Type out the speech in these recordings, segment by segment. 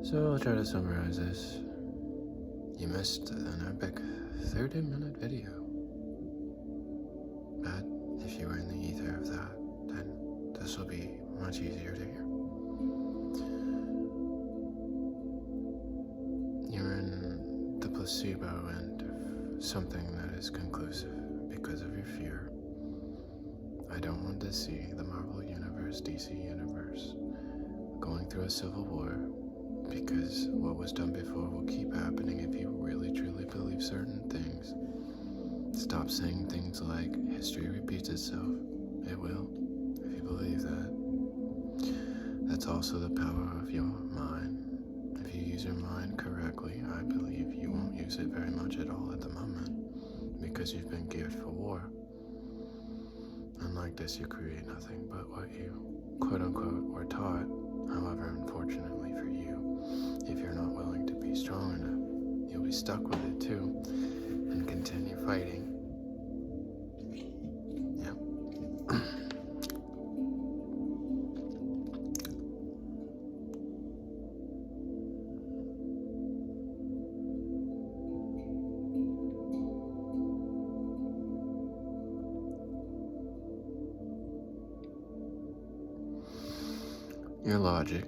So I'll try to summarize this. You missed an epic 30-minute video. But if you were in the ether of that, then this will be much easier to hear. You're in the placebo end of something that is conclusive because of your fear. I don't want to see the Marvel Universe, DC Universe, going through a civil war, because what was done before will keep happening if you really truly believe certain things. Stop saying things like, history repeats itself. It will, if you believe that. That's also the power of your mind. If you use your mind correctly, I believe you won't use it very much at all at the moment, because you've been geared for war. Unlike this, you create nothing but what you, quote-unquote, were taught. However, unfortunately for you, if you're not willing to be strong enough, you'll be stuck with it too, and continue fighting. Yep. Your logic.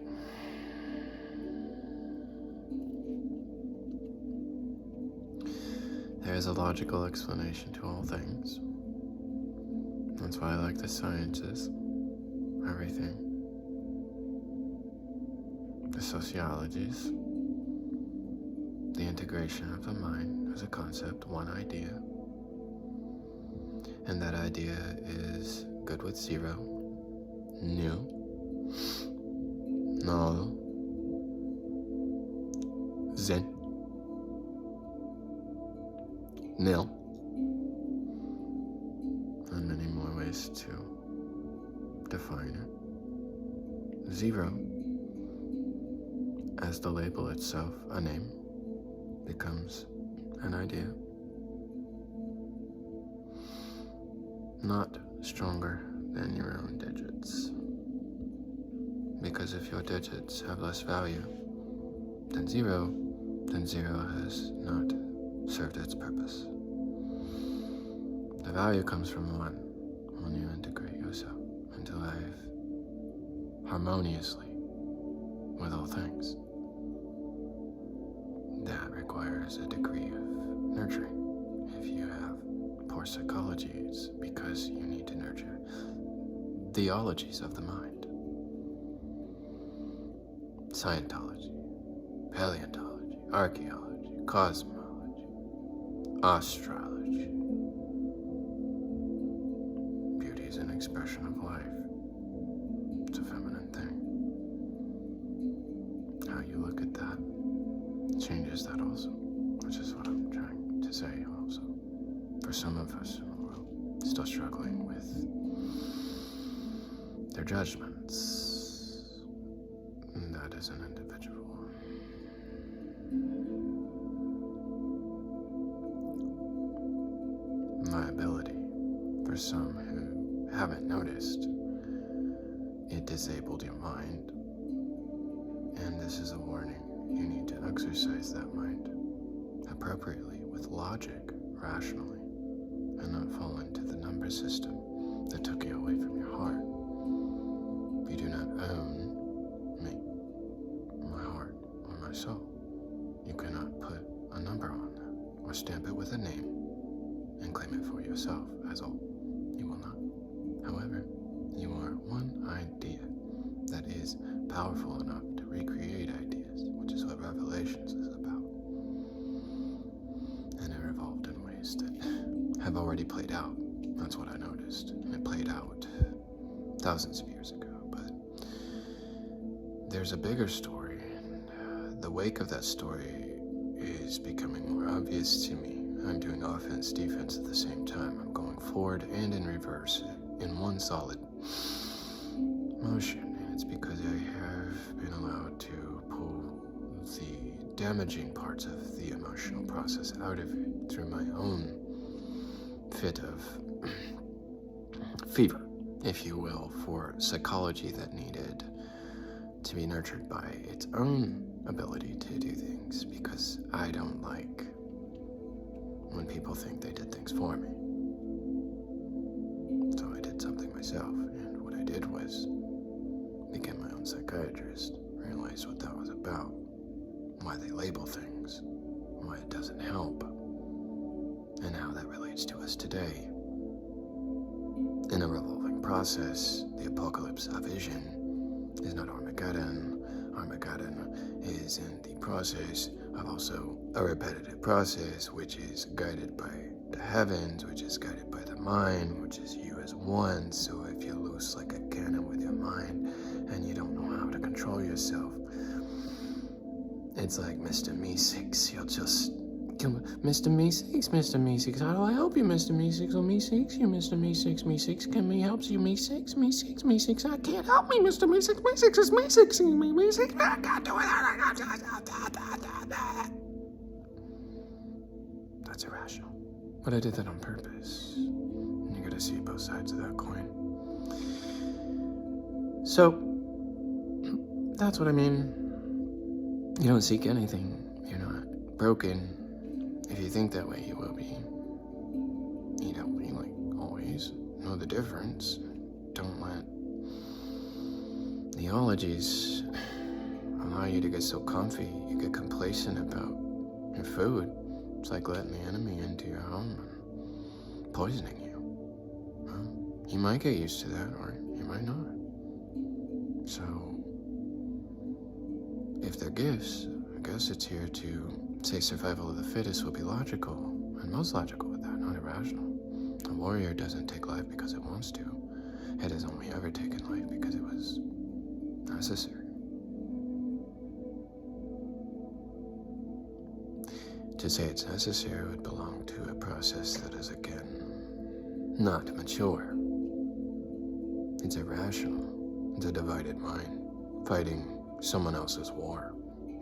There is a logical explanation to all things. That's why I like the sciences, everything. The sociologies, the integration of the mind as a concept, one idea. And that idea is good with zero, new, null, zen, nil, and many more ways to define it. Zero, as the label itself, a name, becomes an idea. Not stronger than your own digits. Because if your digits have less value than zero has not served its purpose. The value comes from one when you integrate yourself into life harmoniously with all things. That requires a degree of nurturing. If you have poor psychology, it's because you need to nurture the ologies of the mind. Scientology, paleontology, archaeology, cosmology, astrology. Beauty is an expression of life. It's a feminine thing. How you look at that changes that also, which is what I'm trying to say also. For some of us in the world, still struggling with their judgments. That is an individual. Liability for some who haven't noticed. It disabled your mind. And this is a warning. You need to exercise that mind appropriately with logic, rationally, and not fall into the number system that took you away from your heart. You do not own me, my heart, or my soul. You cannot put a number on that, or stamp it with a name, and claim it for yourself as all. You will not. However, you are one idea that is powerful enough to recreate ideas, which is what Revelations is about. And it evolved in ways that have already played out. That's what I noticed. And it played out thousands of years ago. There's a bigger story, and the wake of that story is becoming more obvious to me. I'm doing offense, defense at the same time. I'm going forward and in reverse in one solid motion, and it's because I have been allowed to pull the damaging parts of the emotional process out of it through my own fit of fever, if you will, for psychology that needed to be nurtured by its own ability to do things, because I don't like when people think they did things for me. So I did something myself, and what I did was became my own psychiatrist, realized what that was about, why they label things, why it doesn't help, and how that relates to us today. In a revolving process, the apocalypse of vision is not Armageddon. Armageddon is in the process of also a repetitive process, which is guided by the heavens, which is guided by the mind, which is you as one. So if you're loose like a cannon with your mind and you don't know how to control yourself, it's like Mr. Meeseeks. You'll just Mr. Meeseeks, how do I help you, Mr. Meeseeks? Oh, Meeseeks, you, Mr. Meeseeks, can me help you, Meeseeks, I can't help me, Mr. Meeseeks is Meeseeksing me, Meeseeks, I can't do it. That's irrational. But I did that on purpose. And you gotta see both sides of that coin. So, that's what I mean. You don't seek anything. You're not broken. If you think that way, you will be. You don't be, like, always. Know the difference. Don't let theologies allow you to get so comfy. You get complacent about your food. It's like letting the enemy into your home and poisoning you. Well, you might get used to that, or you might not. So, if they're gifts, I guess it's here to say survival of the fittest will be logical, and most logical with that, not irrational. A warrior doesn't take life because it wants to. It has only ever taken life because it was necessary. To say it's necessary would belong to a process that is, again, not mature. It's irrational. It's a divided mind, fighting someone else's war.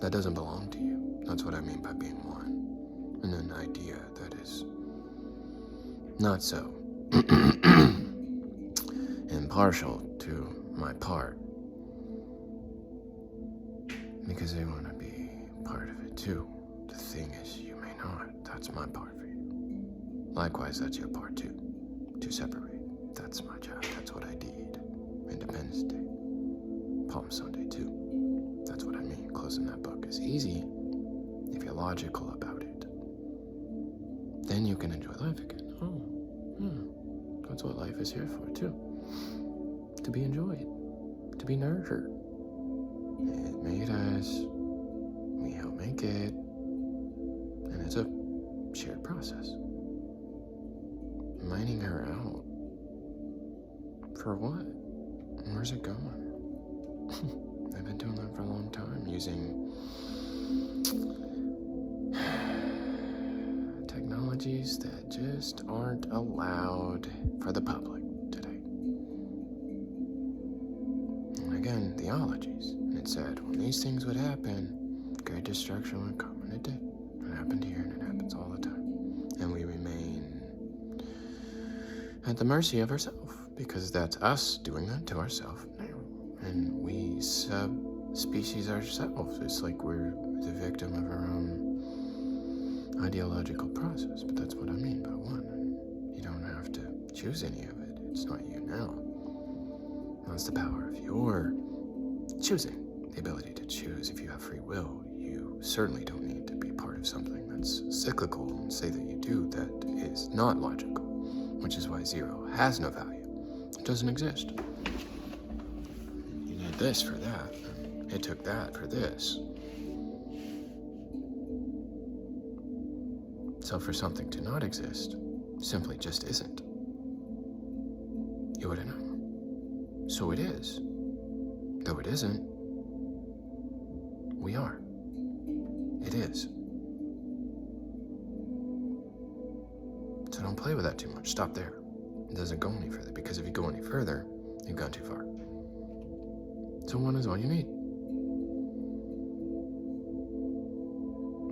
That doesn't belong to you. That's what I mean by being one. And an idea that is not so impartial to my part. Because they want to be part of it too. The thing is, you may not. That's my part for you. Likewise, that's your part too. To separate. That's my job. That's what I did. Independence Day. Palm Sunday too. That's what I mean. Closing that book is easy if you're logical about it. Then you can enjoy life again. Oh, yeah. That's what life is here for too. To be enjoyed. To be nurtured. It made us. We help make it. And it's a shared process. Mining her out. For what? Where's it going? I've been doing that for a long time, using technologies that just aren't allowed for the public today. And again, theologies. And it said, when these things would happen, great destruction would come. And it did. It happened here, and it happens all the time. And we remain at the mercy of ourselves, because that's us doing that to ourselves now. And we subspecies ourselves. It's like we're the victim of our own ideological process. But that's what I mean by one. And you don't have to choose any of it. It's not you now. That's the power of your choosing. The ability to choose. If you have free will, you certainly don't need to be part of something that's cyclical and say that you do that is not logical. Which is why zero has no value. It doesn't exist. You need this for that, and it took that for this. So for something to not exist, simply just isn't. You wouldn't know. So it is. Though it isn't, we are. It is. So don't play with that too much. Stop there. It doesn't go any further, because if you go any further, you've gone too far. So one is all you need.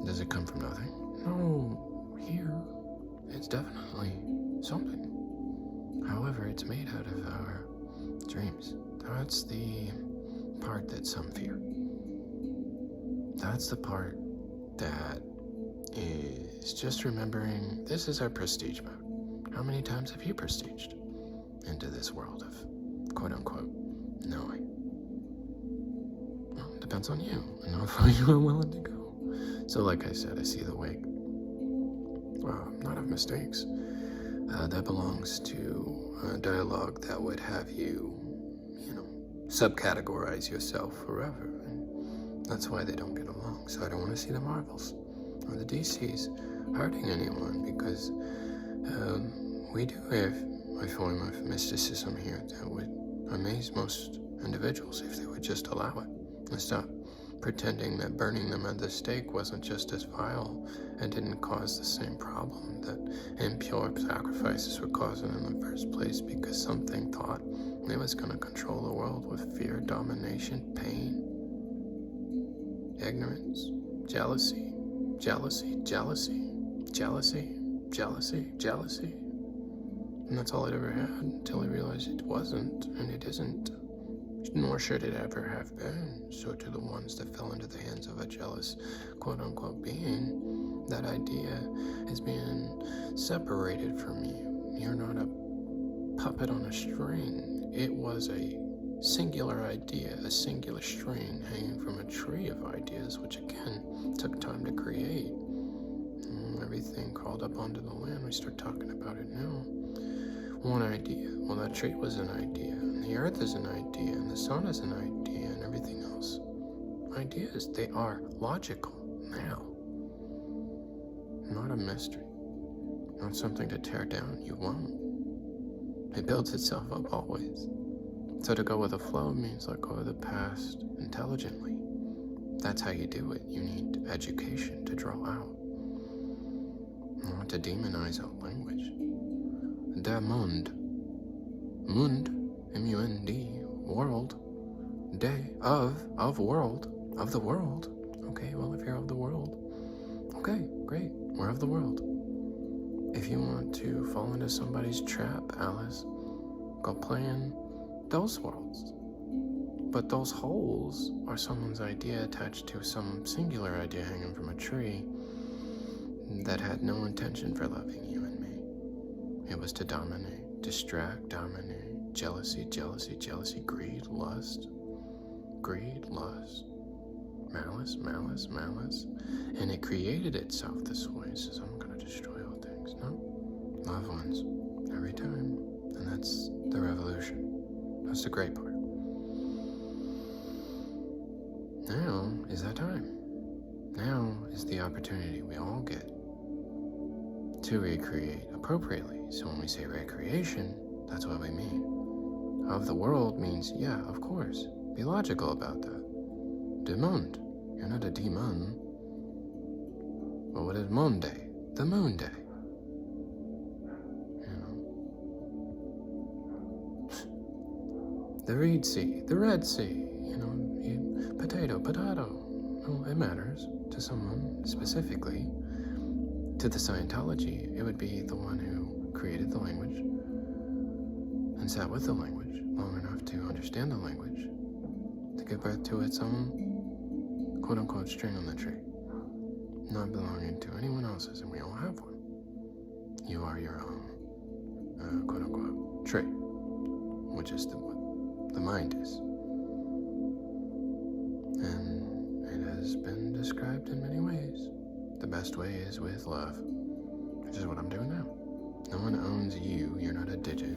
Does it come from nothing? No. Here, it's definitely something. However, it's made out of our dreams. That's the part that some fear. That's the part that is just remembering this is our prestige mode. How many times have you prestiged into this world of quote-unquote knowing? Well, it depends on you and how far you are willing to go. So like I said, I see the wake. Not of mistakes. That belongs to a dialogue that would have you, subcategorize yourself forever. And that's why they don't get along. So I don't want to see the Marvels or the DCs hurting anyone, because we do have a form of mysticism here that would amaze most individuals if they would just allow it and stop pretending that burning them at the stake wasn't just as vile and didn't cause the same problem that impure sacrifices were causing in the first place, because something thought it was going to control the world with fear, domination, pain, ignorance, jealousy, jealousy, jealousy, jealousy, jealousy, jealousy. And that's all it ever had until he realized it wasn't, and it isn't, nor should it ever have been. So to the ones that fell into the hands of a jealous, quote-unquote, being, that idea is being separated from you. You're not a puppet on a string. It was a singular idea, a singular string hanging from a tree of ideas, which again took time to create. Everything crawled up onto the land. We start talking about it now. One idea. Well, that tree was an idea, and the earth is an idea, and the sun is an idea, and everything else. Ideas, they are logical now. Not a mystery. Not something to tear down. You won't. It builds itself up always. So to go with the flow means let go of the past intelligently. That's how you do it. You need education to draw out. Not to demonize a language. Der Mund. Mund, M-U-N-D, world. Day, of world, of the world. Okay, well, if you're of the world, okay, great, we're of the world. If you want to fall into somebody's trap, Alice, go play in those worlds. But those holes are someone's idea attached to some singular idea hanging from a tree that had no intention for loving you and me. It was to dominate, distract, dominate, jealousy, jealousy, jealousy, greed, lust, malice, malice, malice. And it created itself this way. It says, I'm going to destroy all things. No, loved ones, every time. And that's the revolution. That's the great part. Now is that time. Now is the opportunity we all get to recreate appropriately. So when we say recreation, that's what we mean. Of the world means, yeah, of course. Be logical about that. De monde. You're not a demon. Well, what is monde? The moon day. The Reed Sea, the Red Sea, potato. Well, it matters to someone specifically. To the Scientology, it would be the one who created the language and sat with the language long enough to understand the language, to give birth to its own quote-unquote string on the tree, not belonging to anyone else's, and we all have one. You are your own quote-unquote tree, which is what the mind is. And it has been described in many ways. The best way is with love, which is what I'm doing now. No one owns you. You're not a digit.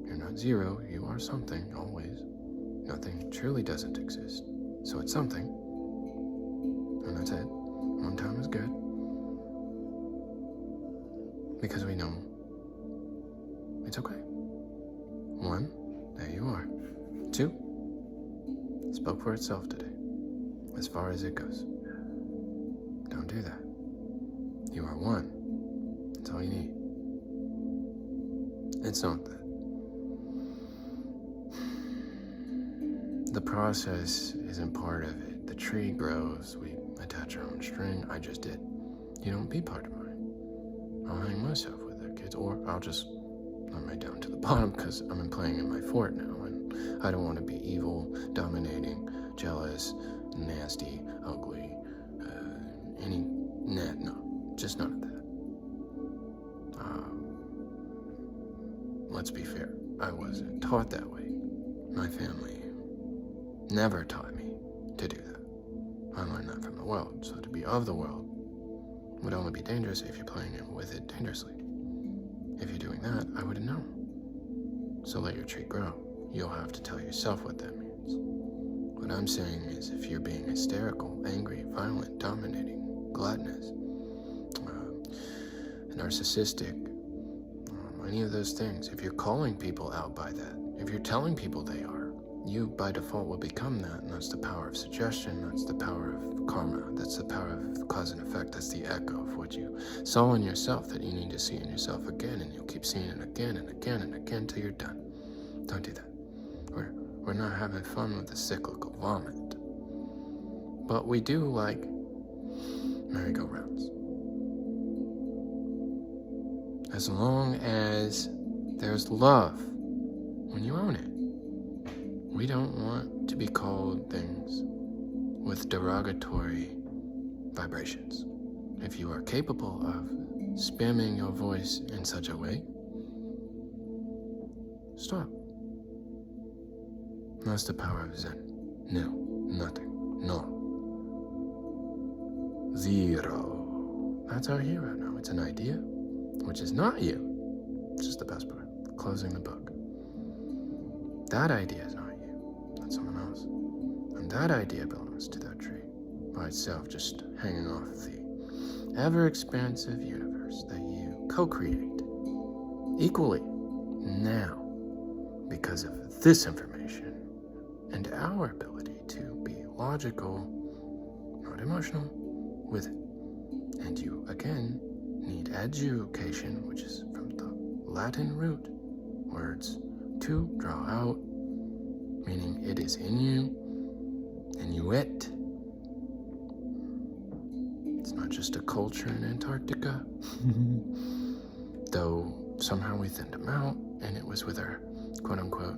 You're not zero. You are something, always. Nothing truly doesn't exist. So it's something. And that's it. One time is good. Because we know it's okay. One, there you are. Two, spoke for itself today. As far as it goes. Don't do that. You are one. That's all you need. It's not that. The process isn't part of it. The tree grows. We attach our own string. I just did. You don't be part of mine. I'll hang myself with their kids, or I'll just I'm right down to the bottom because I'm playing in my fort now, and I don't want to be evil, dominating, jealous, nasty, ugly, no, just none of that. Let's be fair, I wasn't taught that way. My family never taught me to do that. I learned that from the world, so to be of the world would only be dangerous if you're playing with it dangerously. If you're doing that, I wouldn't know. So let your tree grow. You'll have to tell yourself what that means. What I'm saying is, if you're being hysterical, angry, violent, dominating, gluttonous, narcissistic, any of those things, if you're calling people out by that, if you're telling people they are, you by default will become that, and that's the power of suggestion, that's the power of karma, that's the power of cause and effect, that's the echo of what you saw in yourself that you need to see in yourself again, and you'll keep seeing it again and again and again till you're done. Don't do that. We're not having fun with the cyclical vomit. But we do like merry-go-rounds. As long as there's love when you own it. We don't want to be called things with derogatory vibrations. If you are capable of spamming your voice in such a way, stop. That's the power of Zen. Nil, nothing, null, zero. That's our hero now. It's an idea, which is not you. It's just the best part. Closing the book. That idea is not you. That's someone else. And that idea belongs to that tree by itself, just hanging off the ever-expansive universe that you co-create equally now because of this information and our ability to be logical, not emotional, with it. And you, again, need education, which is from the Latin root words to draw out, meaning it is in you, Inuit. It's not just a culture in Antarctica, though somehow we thinned them out, and it was with our quote-unquote,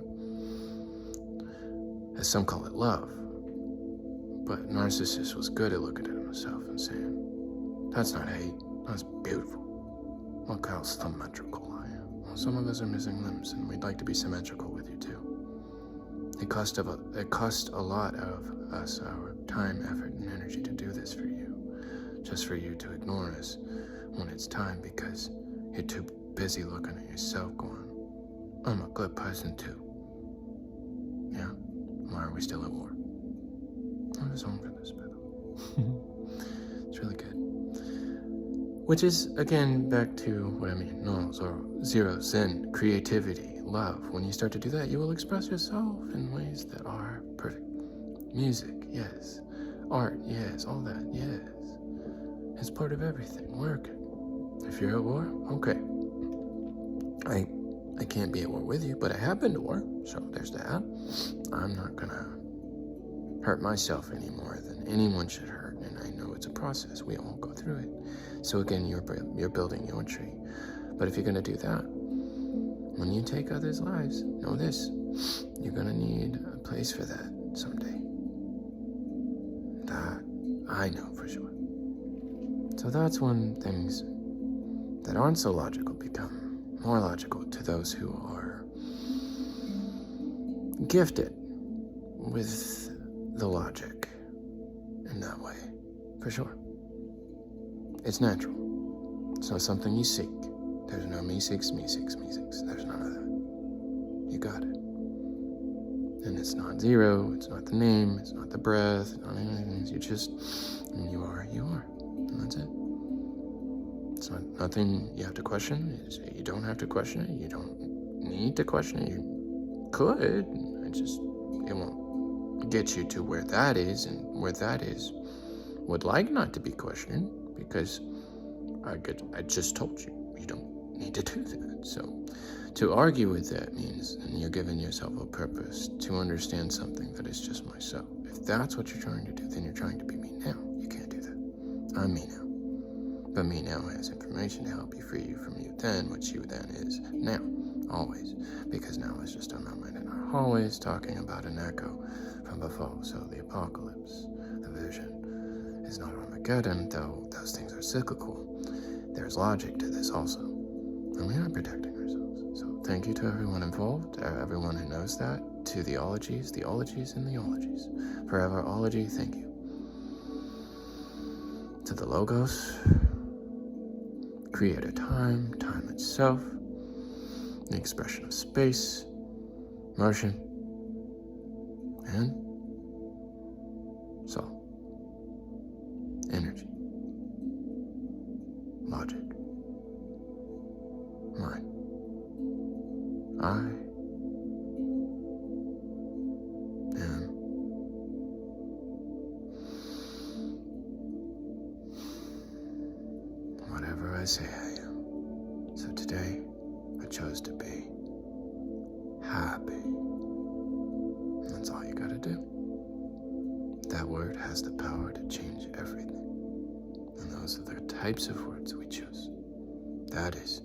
as some call it, love. But Narcissus was good at looking at himself and saying, that's not hate, that's beautiful. Look how symmetrical I am. Well, some of us are missing limbs, and we'd like to be symmetrical with you too. It cost a lot of us, our time, effort, and energy to do this for you. Just for you to ignore us when it's time because you're too busy looking at yourself going, I'm a good person too. Yeah? Why are we still at war? I'm just home for this battle. It's really good. Which is, again, back to what I mean. No, zero, Zen, creativity, love. When you start to do that, you will express yourself in ways that are perfect. Music, yes. Art, yes. All that, yes. It's part of everything. Work. If you're at war, okay. I can't be at war with you, but I have been to war, so there's that. I'm not gonna hurt myself any more than anyone should hurt, and I know it's a process. We all go through it. So again, you're building your tree. But if you're gonna do that, when you take others' lives, know this, you're gonna need a place for that someday. That I know for sure. So that's when things that aren't so logical become more logical to those who are gifted with the logic in that way, for sure. It's natural. It's not something you seek. There's no me seeks, me seeks, me seeks. There's none of that. You got it. And it's not zero, it's not the name, it's not the breath, it's not anything. You just, when you are, and that's it. It's not nothing you have to question. You don't have to question it. You don't need to question it. You could. It won't get you to where that is, and where that is would like not to be questioned, because I just told you, you don't need to do that. So to argue with that means, and you're giving yourself a purpose to understand something that is just myself. If that's what you're trying to do, then you're trying to be me now. You can't do that. I'm me now. But me now has information to help you free you from you then, which you then is now, always. Because now is just on our mind and our always talking about an echo from before, so the apocalypse, the vision, is not Armageddon, though those things are cyclical. There's logic to this also, and we are protecting ourselves. So thank you to everyone involved, everyone who knows that, to the ologies, and the ologies. Forever ology, thank you. To the logos, creator time, time itself, the expression of space, motion, and soul, energy, logic, mind, I am whatever I say I am. So today, I chose to be happy. That's all you gotta do. That word has the power to change everything. And those are the types of words we choose. That is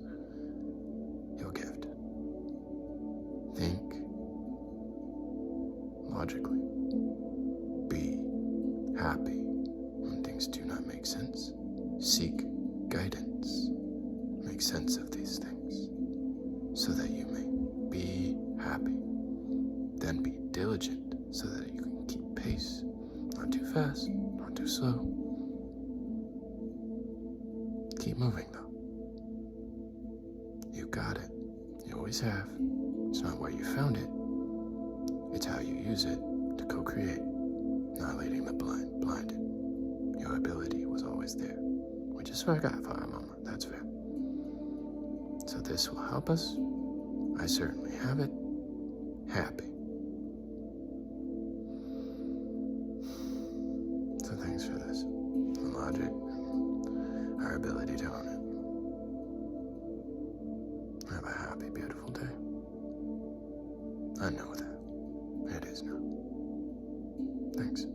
your gift. Think logically. Be happy when things do not make sense. Seek guidance. Make sense of these things so that you may be happy. Then be diligent so that you can keep pace. Not too fast, not too slow. Keep moving though. You got it. You always have. It's not where you found it. It's how you use it to co-create. Not leading the blind blinded. Your ability was always there. We just forgot for a moment. That's fair. So this will help us. I certainly have it. Happy. So thanks for this. The logic, our ability to own it. Have a happy, beautiful day. I know that. It is now. Thanks.